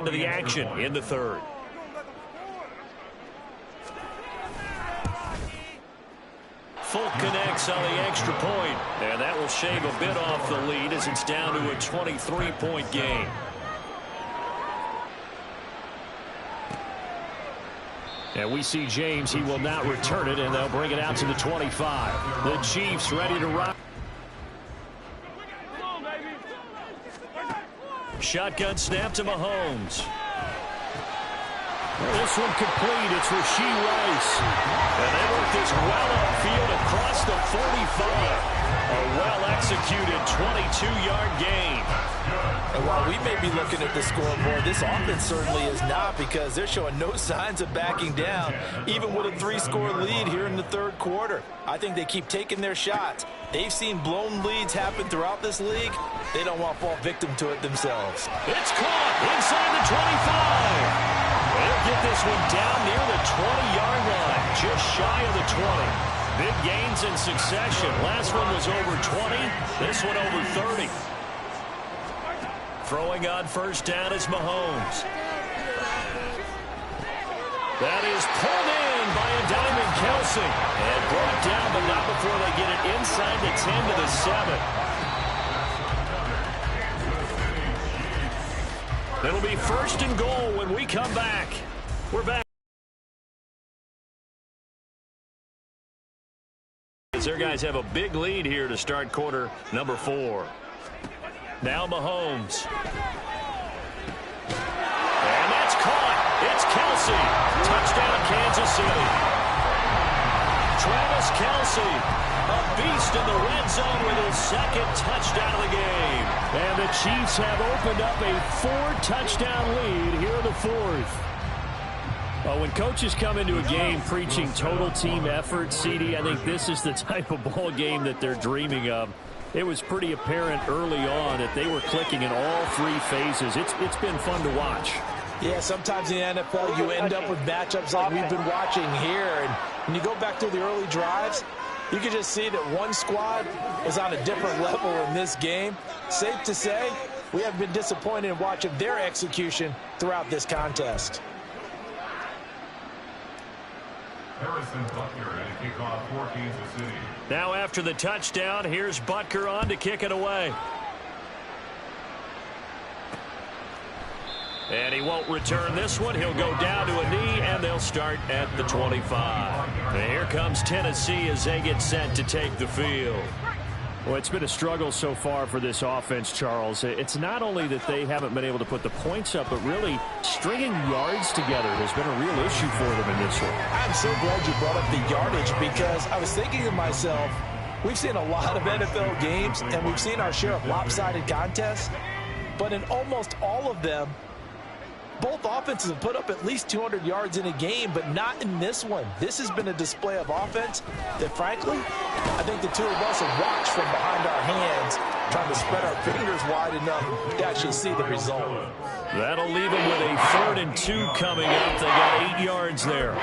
To the action in the third. Folk connects on the extra point, and that will shave a bit off the lead as it's down to a 23-point game. And we see James. He will not return it, and they'll bring it out to the 25. The Chiefs ready to rock. Shotgun snap to Mahomes. This one complete. It's Rashee Rice. And they work this well upfield across the 45. A well-executed 22-yard gain. And while we may be looking at the scoreboard, this offense certainly is not, because they're showing no signs of backing down, even with a 3-score lead here in the third quarter. I think they keep taking their shots. They've seen blown leads happen throughout this league. They don't want to fall victim to it themselves. It's caught inside the 25. They'll get this one down near the 20-yard line, just shy of the 20. Big gains in succession. Last one was over 20. This one over 30. Throwing on first down is Mahomes. That is pulled in by a diamond Kelsey. And brought down, but not before they get it inside the 10 to the 7. It'll be first and goal when we come back. We're back. Their guys have a big lead here to start quarter number 4. Now Mahomes. And that's caught. It's Kelsey. Touchdown, Kansas City. Travis Kelsey, a beast in the red zone with his second touchdown of the game. And the Chiefs have opened up a 4-touchdown lead here in the fourth. When coaches come into a game preaching total team effort, CD, I think this is the type of ball game that they're dreaming of. It was pretty apparent early on that they were clicking in all 3 phases. It's been fun to watch. Yeah, sometimes in the NFL you end up with matchups like we've been watching here. And when you go back through the early drives, you can just see that one squad is on a different level in this game. Safe to say, we have been disappointed in watching their execution throughout this contest. Now after the touchdown, here's Butker on to kick it away. And he won't return this one. He'll go down to a knee, and they'll start at the 25. And here comes Tennessee as they get set to take the field. Well, it's been a struggle so far for this offense, Charles. It's not only that they haven't been able to put the points up, but really stringing yards together has been a real issue for them in this one. I'm so glad you brought up the yardage, because I was thinking to myself, we've seen a lot of NFL games, and we've seen our share of lopsided contests, but in almost all of them, both offenses have put up at least 200 yards in a game, but not in this one. This has been a display of offense that, frankly, I think the two of us have watched from behind our hands, trying to spread our fingers wide enough to actually see the result. That'll leave them with a 3rd and 2 coming up. They got 8 yards there.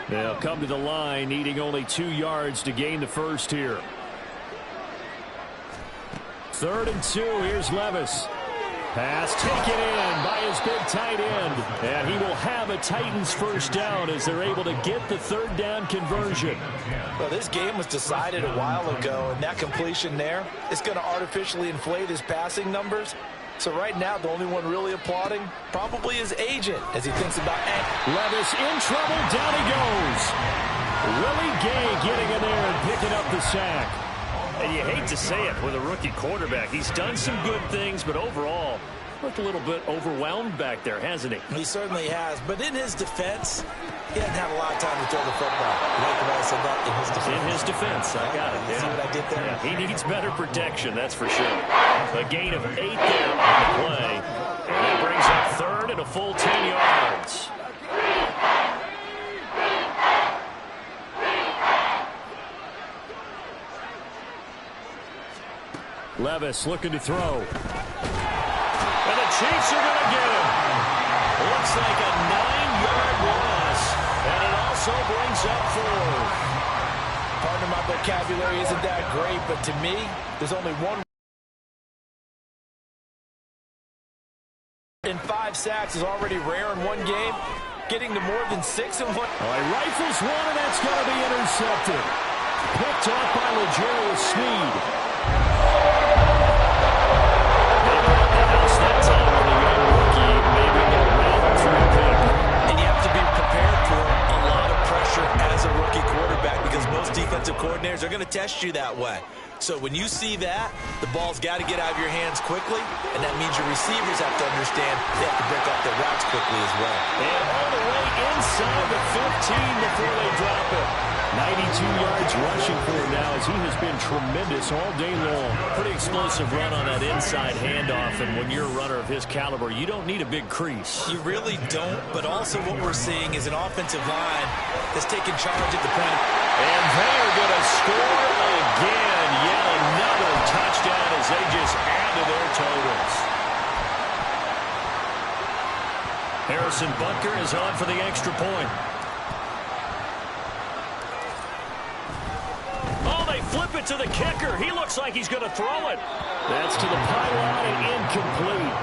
They'll come to the line, needing only 2 yards to gain the first here. 3rd and 2. Here's Levis. Pass taken in by his big tight end. And he will have a Titans first down as they're able to get the 3rd down conversion. Well, this game was decided a while ago, and that completion there is going to artificially inflate his passing numbers. So right now, the only one really applauding probably his agent as he thinks about Levis in trouble. Down he goes. Willie Gay getting in there and picking up the sack. And you hate to say it with a rookie quarterback. He's done some good things, but overall, looked a little bit overwhelmed back there, hasn't he? He certainly has. But in his defense, he hasn't had a lot of time to throw the football. Like I said that in his defense. In his defense, I got it. Yeah. See what I did there? Yeah, he needs better protection, that's for sure. A gain of 8 there on the play. And that brings up 3rd and a full 10 yards. Levis looking to throw. And the Chiefs are going to get him. Looks like a 9-yard loss. And it also brings up 4. Partner, my vocabulary isn't that great, but to me, there's only one. In 5 sacks is already rare in one game. Getting to more than 6 in one. All right, rifles one, and that's going to be intercepted. Picked off by L'Jarius Sneed. They brought the house that time when they got a rookie, maybe a round 3 pick. And you have to be prepared for a lot of pressure as a rookie quarterback because most defensive coordinators are going to test you that way. So when you see that, the ball's got to get out of your hands quickly, and that means your receivers have to understand they have to break off their routes quickly as well. And all the way inside the 15 before they drop it. 92 yards rushing for him now as he has been tremendous all day long. Pretty explosive run on that inside handoff, and when you're a runner of his caliber, you don't need a big crease. You really don't, but also what we're seeing is an offensive line that's taking charge at the point. And they're going to score again. Yet another touchdown as they just add to their totals. Harrison Butker is on for the extra point. Oh, they flip it to the kicker. He looks like he's going to throw it. That's to the pylon and incomplete.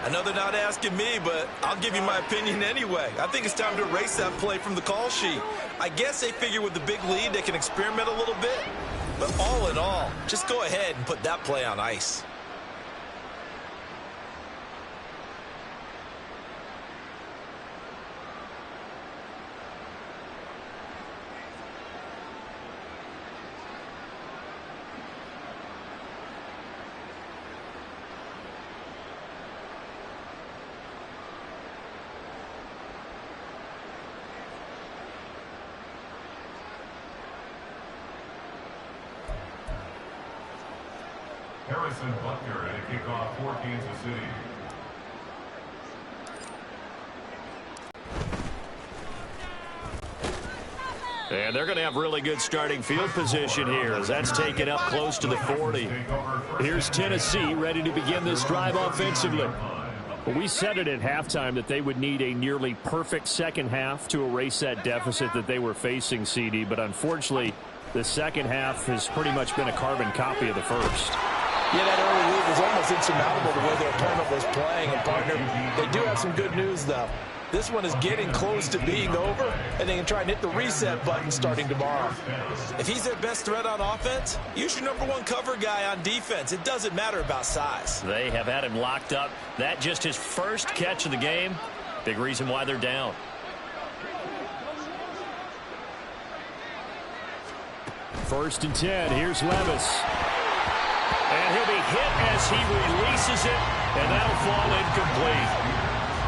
Another not asking me, but I'll give you my opinion anyway. I think it's time to erase that play from the call sheet. I guess they figure with the big lead they can experiment a little bit. But all in all, just go ahead and put that play on ice. Harrison Butker at a kickoff for Kansas City. And they're going to have really good starting field position here as that's taken up close to the 40. Here's Tennessee ready to begin this drive offensively. Well, we said it at halftime that they would need a nearly perfect second half to erase that deficit that they were facing, CD. But unfortunately, the second half has pretty much been a carbon copy of the first. Yeah, that early lead was almost insurmountable the way their opponent was playing. And, partner, they do have some good news, though. This one is getting close to being over, and they can try and hit the reset button starting tomorrow. If he's their best threat on offense, use your #1 cover guy on defense. It doesn't matter about size. They have had him locked up. That just his first catch of the game. Big reason why they're down. First and 10. Here's Levis. And he'll be hit as he releases it, and that'll fall incomplete.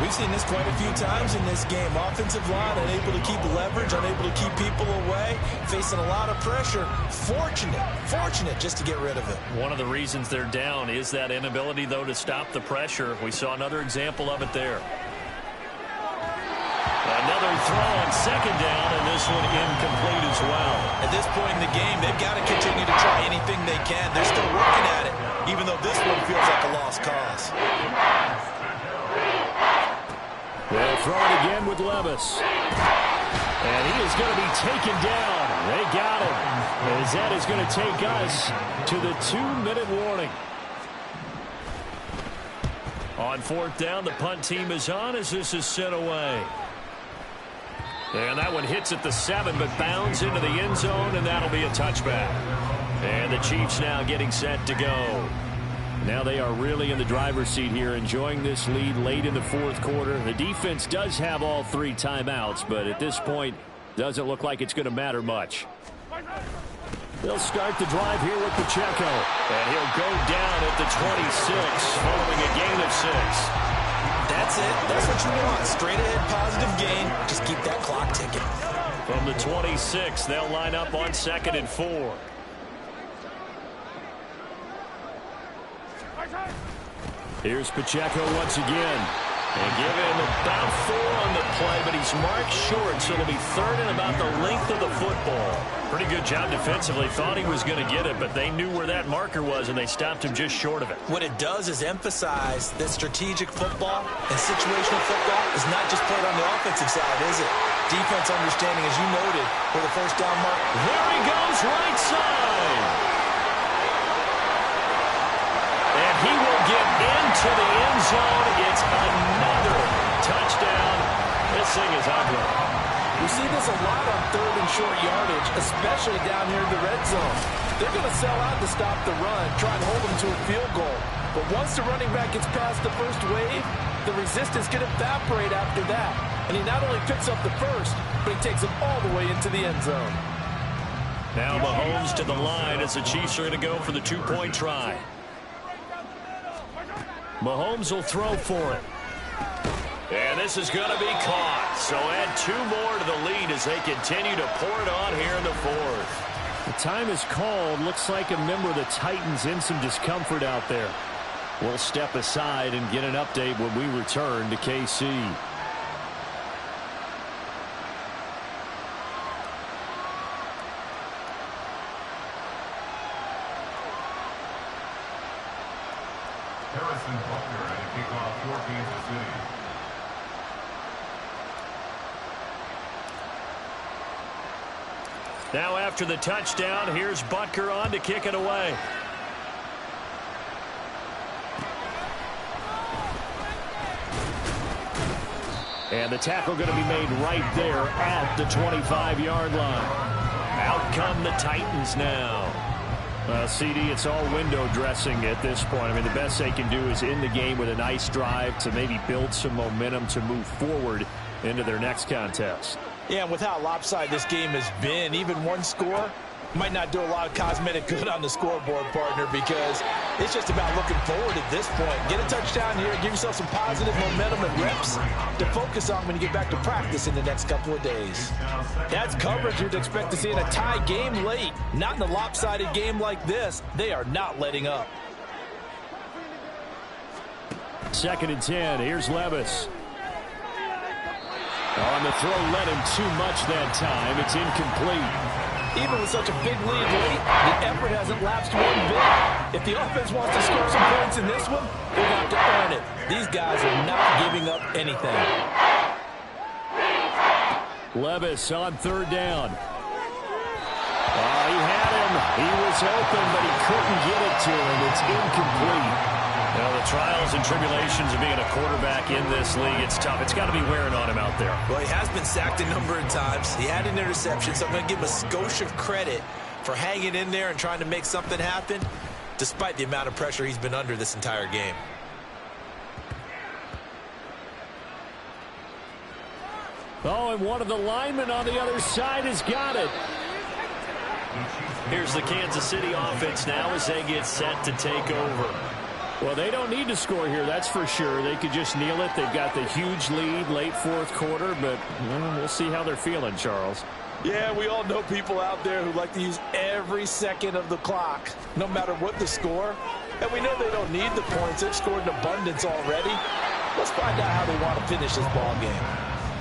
We've seen this quite a few times in this game. Offensive line unable to keep leverage, unable to keep people away, facing a lot of pressure. Fortunate just to get rid of it. One of the reasons they're down is that inability, though, to stop the pressure. We saw another example of it there. Another throw on second down, and this one incomplete as well. At this point in the game, they've got to continue to try anything they can. They're still working at it, even though this one feels like a lost cause. They'll throw it again with Levis. And he is going to be taken down. They got him. As that is going to take us to the 2-minute warning. On fourth down, the punt team is on as this is sent away. And that one hits at the 7, but bounds into the end zone, and that'll be a touchback. And the Chiefs now getting set to go. Now they are really in the driver's seat here, enjoying this lead late in the fourth quarter. The defense does have all 3 timeouts, but at this point, doesn't look like it's going to matter much. They'll start the drive here with Pacheco. And he'll go down at the 26, following a gain of 6. That's it. That's what you want. Straight ahead positive gain. Just keep that clock ticking. From the 26, they'll line up on 2nd and 4. Here's Pacheco once again. And give him about 4 on the play, but he's marked short, so it'll be 3rd and about the length of the football. Pretty good job defensively. Thought he was going to get it, but they knew where that marker was, and they stopped him just short of it. What it does is emphasize that strategic football and situational football is not just played on the offensive side, is it? Defense understanding, as you noted, for the first down mark. There he goes, right side. And he will get into the end zone. It's another touchdown. This thing is ugly. We see this a lot on third and short yardage, especially down here in the red zone. They're going to sell out to stop the run, try and hold them to a field goal. But once the running back gets past the first wave, the resistance can evaporate after that. And he not only picks up the first, but he takes him all the way into the end zone. Now Mahomes to the line as the Chiefs are going to go for the two-point try. Mahomes will throw for it. And this is going to be caught. So add 2 more to the lead as they continue to pour it on here in the fourth. The time is called. Looks like a member of the Titans in some discomfort out there. We'll step aside and get an update when we return to KC. Harrison Butker and a kickoff for Kansas City. Now after the touchdown, here's Butker on to kick it away. And the tackle going to be made right there at the 25-yard line. Out come the Titans now. CD, it's all window dressing at this point. I mean, the best they can do is in the game with a nice drive to maybe build some momentum to move forward into their next contest. Yeah, and with how lopsided this game has been, even one score might not do a lot of cosmetic good on the scoreboard, partner, because it's just about looking forward at this point. Get a touchdown here, give yourself some positive momentum and reps to focus on when you get back to practice in the next couple of days. That's coverage you'd expect to see in a tie game late. Not in a lopsided game like this. They are not letting up. 2nd and 10. Here's Levis. On the throw, led him too much that time. It's incomplete. Even with such a big lead late, the effort hasn't lapsed one bit. If the offense wants to score some points in this one, they're going to have to earn it. These guys are not giving up anything. Levis on 3rd down. He had him. He was open, but he couldn't get it to him. It's incomplete. Well, the trials and tribulations of being a quarterback in this league, it's tough. It's got to be wearing on him out there. Well, he has been sacked a number of times. He had an interception, so I'm going to give him a skosh of credit for hanging in there and trying to make something happen, despite the amount of pressure he's been under this entire game. Oh, and one of the linemen on the other side has got it. Here's the Kansas City offense now as they get set to take over. Well, they don't need to score here, that's for sure. They could just kneel it. They've got the huge lead late 4th quarter, but we'll see how they're feeling, Charles. Yeah, we all know people out there who like to use every second of the clock, no matter what the score. And we know they don't need the points. They've scored in abundance already. Let's find out how they want to finish this ball game.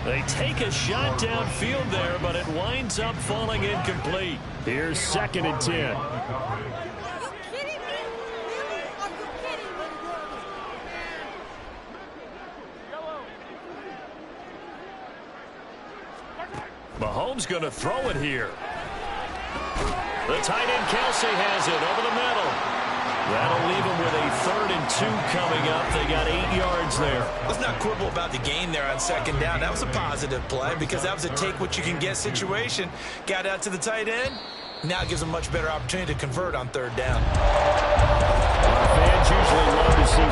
They take a shot downfield there, but it winds up falling incomplete. Here's 2nd and 10. Mahomes going to throw it here. The tight end Kelsey has it over the middle. That'll leave them with a 3rd and 2 coming up. They got 8 yards there. Let's not quibble about the gain there on 2nd down. That was a positive play because that was a take-what-you-can-get situation. Got out to the tight end. Now it gives them a much better opportunity to convert on 3rd down. Fans usually love to see